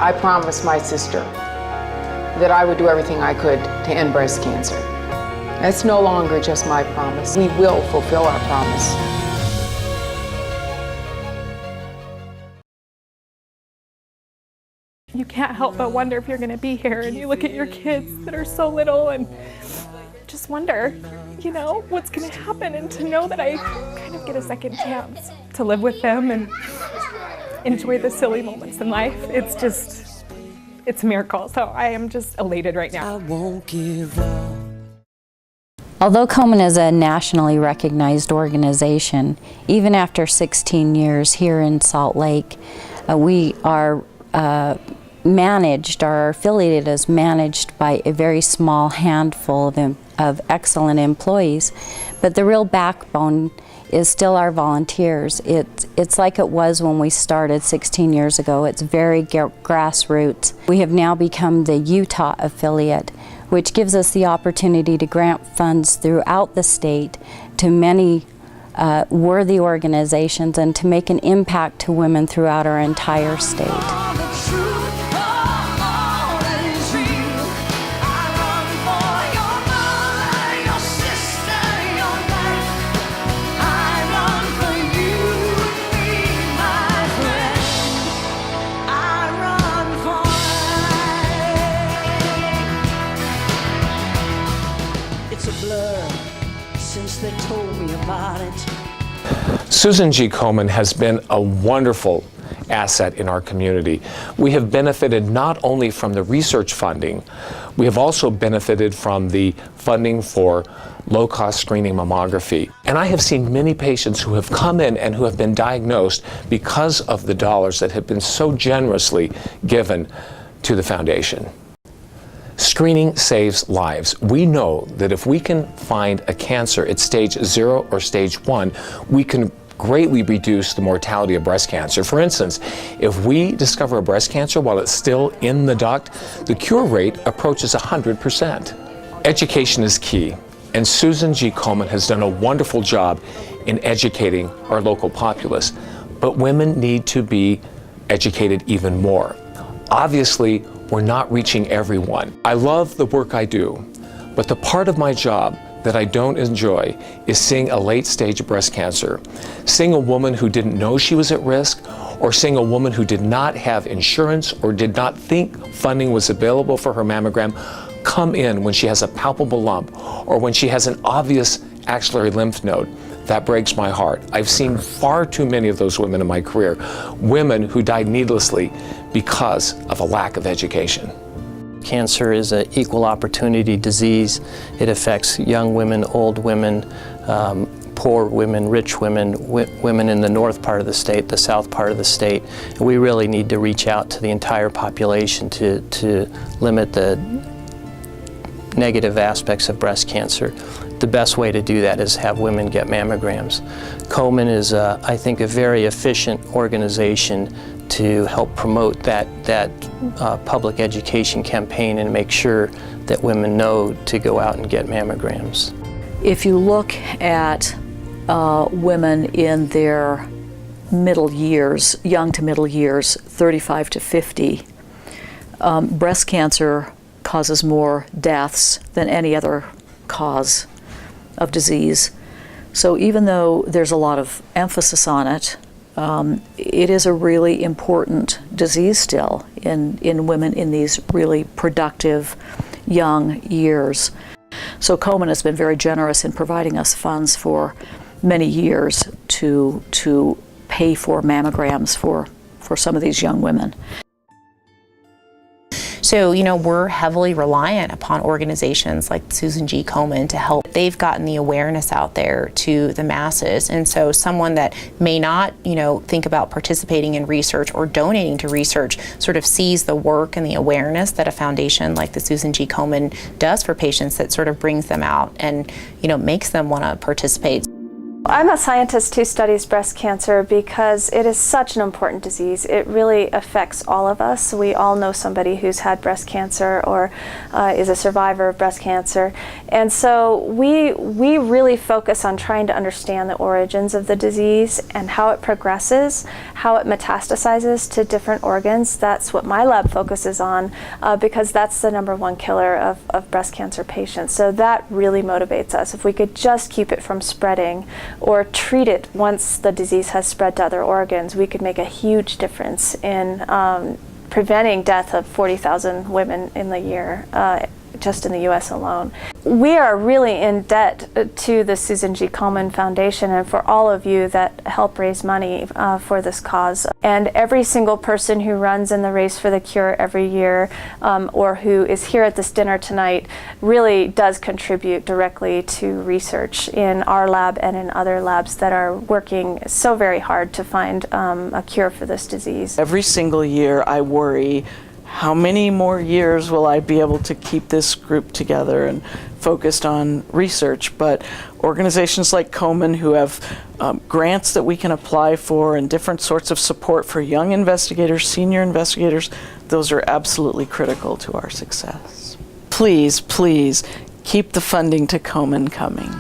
I promised my sister that I would do everything I could to end breast cancer. That's no longer just my promise. We will fulfill our promise. You can't help but wonder if you're going to be here, and you look at your kids that are so little and just wonder, you know, what's going to happen, and to know that I kind of get a second chance to live with them and enjoy the silly moments in life. It's a miracle. So I am just elated right now. I won't give up. Although Komen is a nationally recognized organization, even after 16 years here in Salt Lake, we are affiliated is managed by a very small handful of excellent employees, but the real backbone is still our volunteers. It's like it was when we started 16 years ago. It's very grassroots. We have now become the Utah affiliate, which gives us the opportunity to grant funds throughout the state to many worthy organizations and to make an impact to women throughout our entire state. They told me about it. Susan G. Komen has been a wonderful asset in our community. We have benefited not only from the research funding, we have also benefited from the funding for low-cost screening mammography. And I have seen many patients who have come in and who have been diagnosed because of the dollars that have been so generously given to the foundation. Screening saves lives. We know that if we can find a cancer at stage 0 or stage 1, we can greatly reduce the mortality of breast cancer. For instance, if we discover a breast cancer while it's still in the duct, the cure rate approaches 100%. Education is key, and Susan G. Komen has done a wonderful job in educating our local populace. But women need to be educated even more. Obviously, we're not reaching everyone. I love the work I do, but the part of my job that I don't enjoy is seeing a late-stage breast cancer, seeing a woman who didn't know she was at risk, or seeing a woman who did not have insurance or did not think funding was available for her mammogram come in when she has a palpable lump or when she has an obvious axillary lymph node. That breaks my heart. I've seen far too many of those women in my career, women who died needlessly because of a lack of education. Cancer is an equal opportunity disease. It affects young women, old women, poor women, rich women, women in the north part of the state, the south part of the state. And we really need to reach out to the entire population to limit the negative aspects of breast cancer. The best way to do that is have women get mammograms. Komen is, I think, a very efficient organization to help promote that public education campaign and make sure that women know to go out and get mammograms. If you look at women in their middle years, young to middle years, 35 to 50, breast cancer causes more deaths than any other cause of disease. So even though there's a lot of emphasis on it, it is a really important disease still in women in these really productive young years. So Komen has been very generous in providing us funds for many years to pay for mammograms for some of these young women. So, you know, we're heavily reliant upon organizations like Susan G. Komen to help. They've gotten the awareness out there to the masses. And so someone that may not, you know, think about participating in research or donating to research sort of sees the work and the awareness that a foundation like the Susan G. Komen does for patients, that sort of brings them out and, you know, makes them want to participate. I'm a scientist who studies breast cancer because it is such an important disease. It really affects all of us. We all know somebody who's had breast cancer or is a survivor of breast cancer. And so we really focus on trying to understand the origins of the disease and how it progresses, how it metastasizes to different organs. That's what my lab focuses on because that's the #1 killer of breast cancer patients. So that really motivates us. If we could just keep it from spreading or treat it once the disease has spread to other organs, we could make a huge difference in preventing death of 40,000 women in the year, just in the U.S. alone. We are really in debt to the Susan G. Komen Foundation and for all of you that help raise money for this cause. And every single person who runs in the Race for the Cure every year or who is here at this dinner tonight really does contribute directly to research in our lab and in other labs that are working so very hard to find a cure for this disease. Every single year I worry, how many more years will I be able to keep this group together and focused on research? But organizations like Komen, who have grants that we can apply for and different sorts of support for young investigators, senior investigators, those are absolutely critical to our success. Please, please keep the funding to Komen coming.